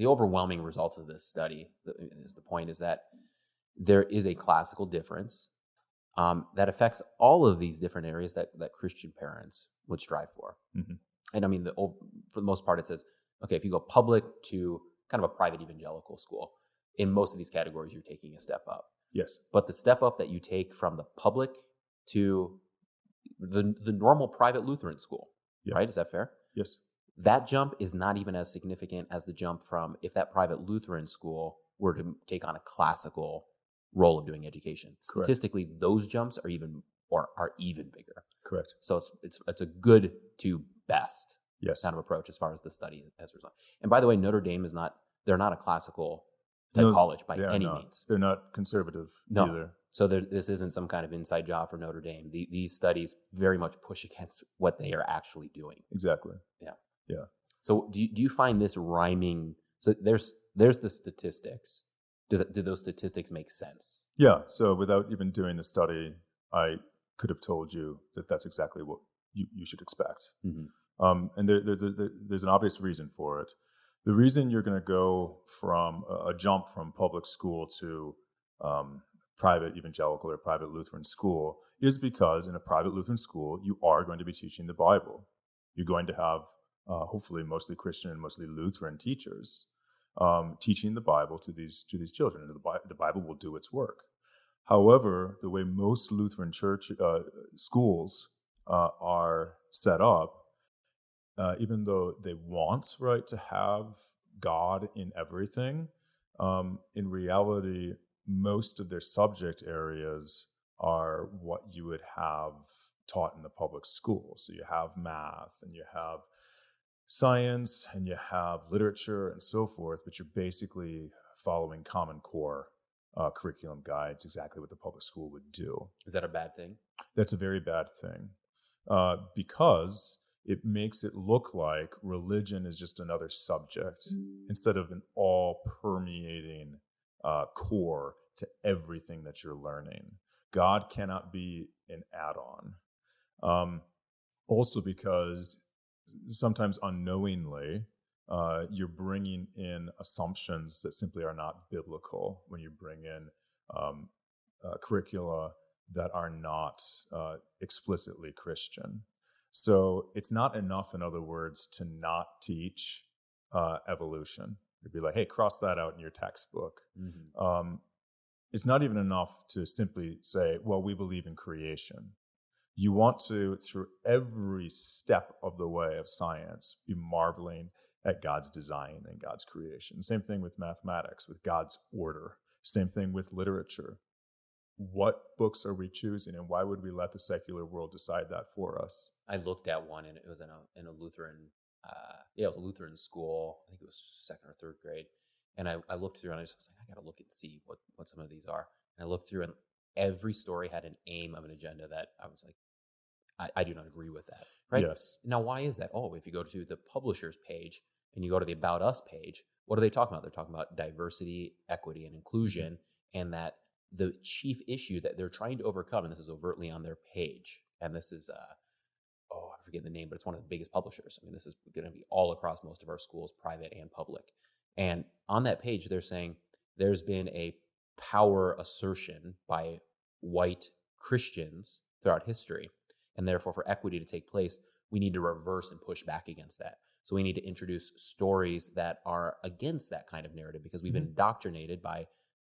the overwhelming results of this study, the point is that there is a classical difference that affects all of these different areas that Christian parents would strive for. Mm-hmm. And I mean, for the most part, it says, okay, if you go public to kind of a private evangelical school, in most of these categories, you're taking a step up. Yes. But the step up that you take from the public to the normal private Lutheran school, right? Is that fair? Yes. That jump is not even as significant as the jump from if that private Lutheran school were to take on a classical role of doing education. Correct. Statistically, those jumps are even bigger. Correct. So it's a good to best Yes. kind of approach as far as the study has resulted. And by the way, Notre Dame they're not a classical type college by any means. They're not conservative either. So this isn't some kind of inside job for Notre Dame. These studies very much push against what they are actually doing. Exactly. Yeah. Yeah. So do you find this rhyming? So there's the statistics. Do those statistics make sense? Yeah. So without even doing the study, I could have told you that that's exactly what you should expect. Mm-hmm. And there's an obvious reason for it. The reason you're going to go from a jump from public school to private evangelical or private Lutheran school is because in a private Lutheran school, you are going to be teaching the Bible. You're going to have hopefully mostly Christian and mostly Lutheran teachers teaching the Bible to these children. And the Bible will do its work. However, the way most Lutheran church schools are set up, even though they want, right, to have God in everything, in reality, most of their subject areas are what you would have taught in the public school. So you have math and you have science and you have literature and so forth, but you're basically following Common Core curriculum guides, exactly what the public school would do. Is that a bad thing? That's a very bad thing because it makes it look like religion is just another subject instead of an all-permeating core to everything that you're learning. God cannot be an add-on. Also because sometimes unknowingly, you're bringing in assumptions that simply are not biblical when you bring in curricula that are not explicitly Christian. So it's not enough, in other words, to not teach evolution. You'd be like, hey, cross that out in your textbook. Mm-hmm. It's not even enough to simply say, well, we believe in creation. You want to, through every step of the way of science, be marveling at God's design and God's creation. Same thing with mathematics, with God's order. Same thing with literature. What books are we choosing, and why would we let the secular world decide that for us? I looked at one, and it was in a Lutheran, it was a Lutheran school. I think it was second or third grade. And I looked through, and I was like, I got to look and see what some of these are. And I looked through, and every story had an aim of an agenda that I was like, I do not agree with that. Right? Yes. Now, why is that? Oh, if you go to the publisher's page and you go to the About Us page, what are they talking about? They're talking about diversity, equity, and inclusion, and that the chief issue that they're trying to overcome, and this is overtly on their page, and this is, I forget the name, but it's one of the biggest publishers. I mean, this is going to be all across most of our schools, private and public. And on that page, they're saying there's been a power assertion by white Christians throughout history. And therefore, for equity to take place, we need to reverse and push back against that. So we need to introduce stories that are against that kind of narrative because we've been indoctrinated by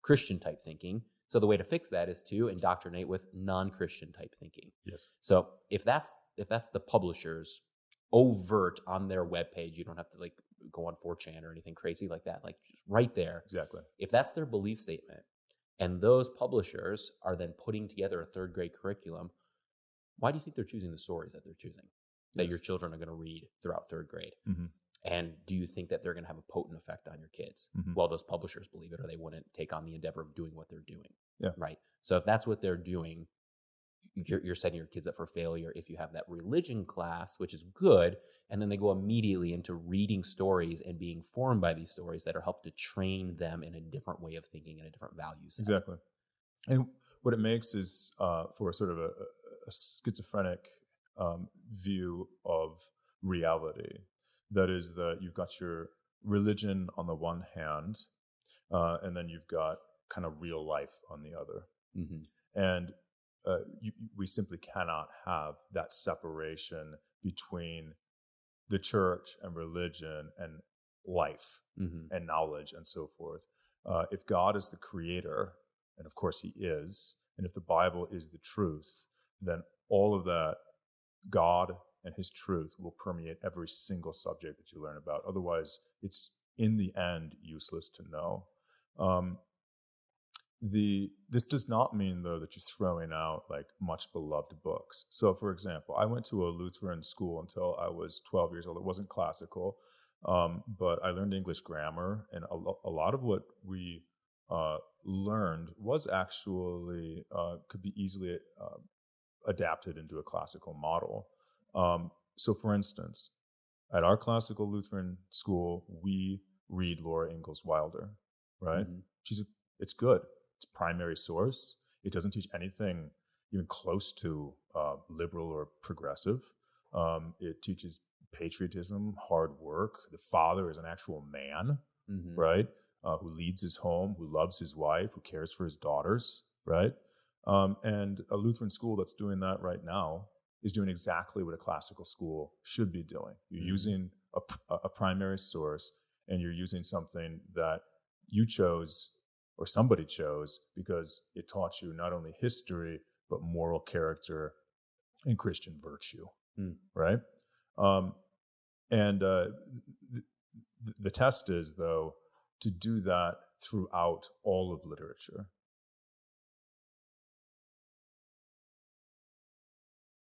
Christian type thinking. So the way to fix that is to indoctrinate with non-Christian type thinking. Yes. So if that's the publisher's overt on their webpage, you don't have to like go on 4chan or anything crazy like that. Like just right there. Exactly. If that's their belief statement, and those publishers are then putting together a third grade curriculum, why do you think they're choosing the stories that they're choosing that your children are going to read throughout third grade? Mm-hmm. And do you think that they're going to have a potent effect on your kids? Mm-hmm. Well, those publishers believe it, or they wouldn't take on the endeavor of doing what they're doing. Yeah. Right. So if that's what they're doing, you're setting your kids up for failure if you have that religion class, which is good, and then they go immediately into reading stories and being formed by these stories that are helped to train them in a different way of thinking and a different value set. Exactly. And what it makes is for sort of a schizophrenic view of reality. That is that you've got your religion on the one hand, and then you've got kind of real life on the other. Mm-hmm. And we simply cannot have that separation between the church and religion and life Mm-hmm. and knowledge and so forth. If God is the creator, and of course he is, and if the Bible is the truth, then all of that, God and his truth, will permeate every single subject that you learn about. Otherwise, it's in the end useless to know. This does not mean, though, that you're throwing out like much beloved books. So, for example, I went to a Lutheran school until I was 12 years old. It wasn't classical, but I learned English grammar, and a lot of what we learned was actually could be easily adapted into a classical model. So, for instance, at our classical Lutheran school, we read Laura Ingalls Wilder, right? Mm-hmm. It's good. It's primary source. It doesn't teach anything even close to liberal or progressive. It teaches patriotism, hard work. The father is an actual man, Mm-hmm. right? Who leads his home, who loves his wife, who cares for his daughters, right? And a Lutheran school that's doing that right now is doing exactly what a classical school should be doing. You're Mm-hmm. using a primary source, and you're using something that you chose or somebody chose because it taught you not only history, but moral character and Christian virtue, right? And the test is, though, to do that throughout all of literature.